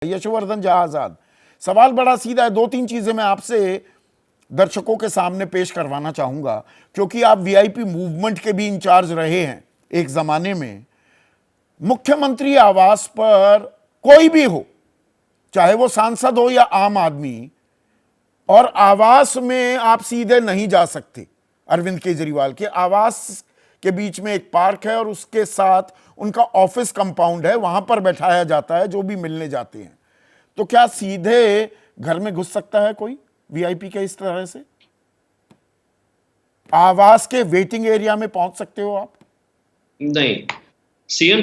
यशवर्धन झा आजाद, सवाल बड़ा सीधा है। दो तीन चीजें मैं आपसे दर्शकों के सामने पेश करवाना चाहूंगा, क्योंकि आप वीआईपी मूवमेंट के भी इंचार्ज रहे हैं एक जमाने में। मुख्यमंत्री आवास पर कोई भी हो, चाहे वो सांसद हो या आम आदमी, और आवास में आप सीधे नहीं जा सकते। अरविंद केजरीवाल के आवास के बीच में एक पार्क है और उसके साथ उनका ऑफिस कंपाउंड है, वहां पर बैठाया जाता है जो भी मिलने जाते हैं। तो क्या सीधे घर में घुस सकता है कोई वीआईपी के इस तरह से? आवास के वेटिंग एरिया में पहुंच सकते हो आप? नहीं, सीएम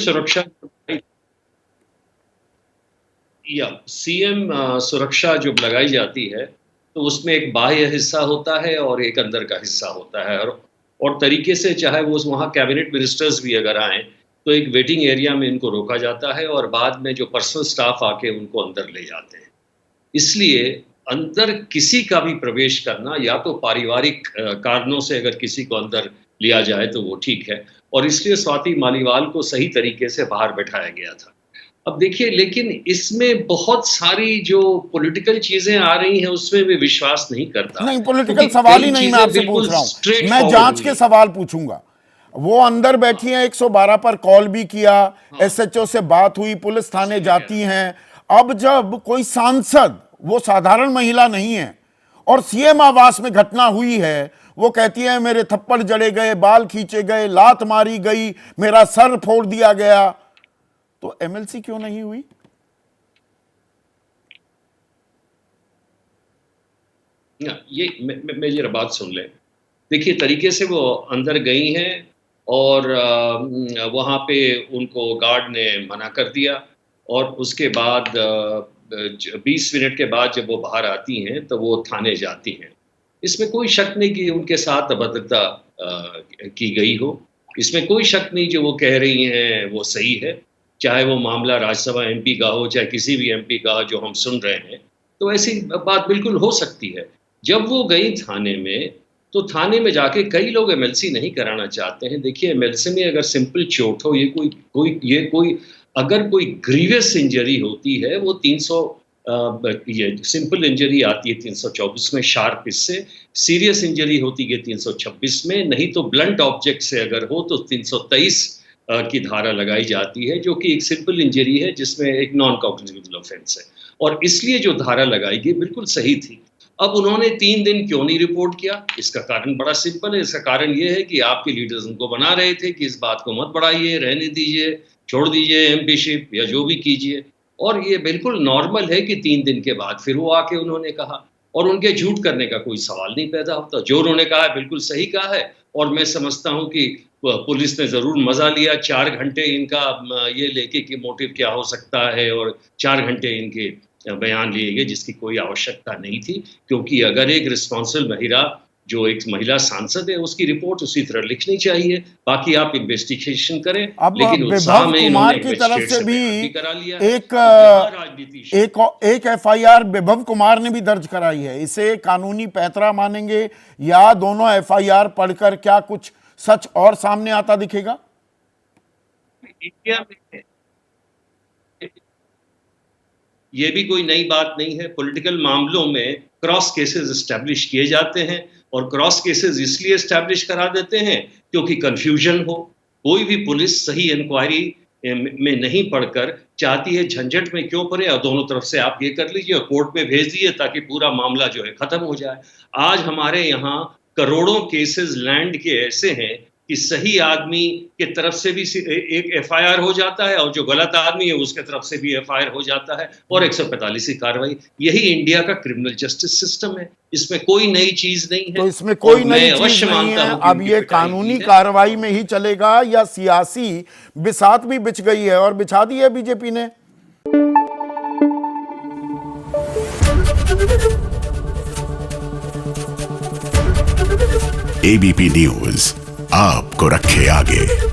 सुरक्षा जो लगाई जाती है तो उसमें एक बाह्य हिस्सा होता है और एक अंदर का हिस्सा होता है, और तरीके से चाहे वो वहाँ कैबिनेट मिनिस्टर्स भी अगर आए तो एक वेटिंग एरिया में इनको रोका जाता है और बाद में जो पर्सनल स्टाफ आके उनको अंदर ले जाते हैं। इसलिए अंदर किसी का भी प्रवेश करना, या तो पारिवारिक कारणों से अगर किसी को अंदर लिया जाए तो वो ठीक है, और इसलिए स्वाति मालीवाल को सही तरीके से बाहर बैठाया गया था। अब देखिए, लेकिन इसमें बहुत सारी जो पॉलिटिकल चीजें आ रही हैं उसमें भी विश्वास नहीं करता। नहीं, पॉलिटिकल सवाल ही नहीं मैं आपसे पूछ रहा हूं, मैं जांच के सवाल पूछूंगा। वो अंदर बैठी हैं, 112 पर कॉल भी किया, एसएचओ से बात हुई, पुलिस थाने जाती हैं। अब जब कोई सांसद, वो साधारण महिला नहीं है, और सीएम आवास में घटना हुई है, वो कहती है मेरे थप्पड़ जड़े गए, बाल खींचे गए, लात मारी गई, मेरा सर फोड़ दिया गया, तो एमएलसी क्यों नहीं हुई? ये मेरी बात सुन ले। देखिए, तरीके से वो अंदर गई हैं और वहाँ पे उनको गार्ड ने मना कर दिया, और उसके बाद 20 मिनट के बाद जब वो बाहर आती हैं तो वो थाने जाती हैं। इसमें कोई शक नहीं कि उनके साथ अभद्रता की गई हो, इसमें कोई शक नहीं जो वो कह रही हैं वो सही है। चाहे वो मामला राज्यसभा एमपी का हो, चाहे किसी भी एमपी का जो हम सुन रहे हैं, तो ऐसी बात बिल्कुल हो सकती है। जब वो गई थाने में, तो थाने में जाके कई लोग एमएलसी नहीं कराना चाहते हैं। देखिए, एमएलसी में अगर सिंपल चोट हो, अगर कोई ग्रीवियस इंजरी होती है, वो 300 ये सिंपल इंजरी आती है 324 में शार्प, इससे सीरियस इंजरी होती है 326 में, नहीं तो ब्लंट ऑब्जेक्ट से अगर हो तो 323 की धारा लगाई जाती है, जो कि एक सिंपल इंजरी है जिसमें एक नॉन कॉग्निजेबल ऑफेंस है, और इसलिए जो धारा लगाई गई बिल्कुल सही थी। अब उन्होंने 3 दिन क्यों नहीं रिपोर्ट किया? इसका कारण बड़ा सिंपल है। इसका कारण ये है कि आपके लीडर्स उनको बना रहे थे कि इस बात को मत बढ़ाइए, रहने दीजिए, छोड़ दीजिए एमपीशिप या जो भी कीजिए, और ये बिल्कुल नॉर्मल है कि 3 दिन के बाद फिर वो आके उन्होंने कहा, और उनके झूठ करने का कोई सवाल नहीं पैदा होता। जो उन्होंने कहा है बिल्कुल सही कहा है, और मैं समझता हूँ कि पुलिस ने ज़रूर मज़ा लिया 4 घंटे इनका ये लेके कि मोटिव क्या हो सकता है, और 4 घंटे इनके बयान लिए गए जिसकी कोई आवश्यकता नहीं थी, क्योंकि अगर एक रिस्पॉन्सिबल महिला, जो एक महिला सांसद है, उसकी रिपोर्ट उसी तरह लिखनी चाहिए। बाकी आप इन्वेस्टिगेशन करें, लेकिन उत्साह में कुमार की तरफ से भी करा लिया। एक एफआईआर विभव कुमार ने भी दर्ज कराई है। इसे कानूनी पैंतरा मानेंगे, या दोनों एफआईआर पढ़कर क्या कुछ सच और सामने आता दिखेगा? इंडिया में ये भी कोई नई बात नहीं है। पॉलिटिकल मामलों में क्रॉस केसेस एस्टैब्लिश किए जाते हैं, और क्रॉस केसेस इसलिए एस्टैब्लिश करा देते हैं क्योंकि कंफ्यूजन हो। कोई भी पुलिस सही इंक्वायरी में नहीं पढ़कर चाहती है झंझट में क्यों पड़े, और दोनों तरफ से आप ये कर लीजिए और कोर्ट में भेज दीजिए ताकि पूरा मामला जो है खत्म हो जाए। आज हमारे यहाँ करोड़ों केसेस लैंड के ऐसे हैं कि सही आदमी के तरफ से भी एक एफआईआर हो जाता है, और जो गलत आदमी है उसके तरफ से भी एफआईआर हो जाता है, और 145 की कार्रवाई। यही इंडिया का क्रिमिनल जस्टिस सिस्टम है, इसमें कोई नई चीज नहीं है। तो इसमें कोई नई चीज नहीं है। अब ये कानूनी कार्रवाई में ही चलेगा, या सियासी बिसात भी बिछ गई है और बिछा दी है बीजेपी ने? एबीपी न्यूज आपको रखे आगे।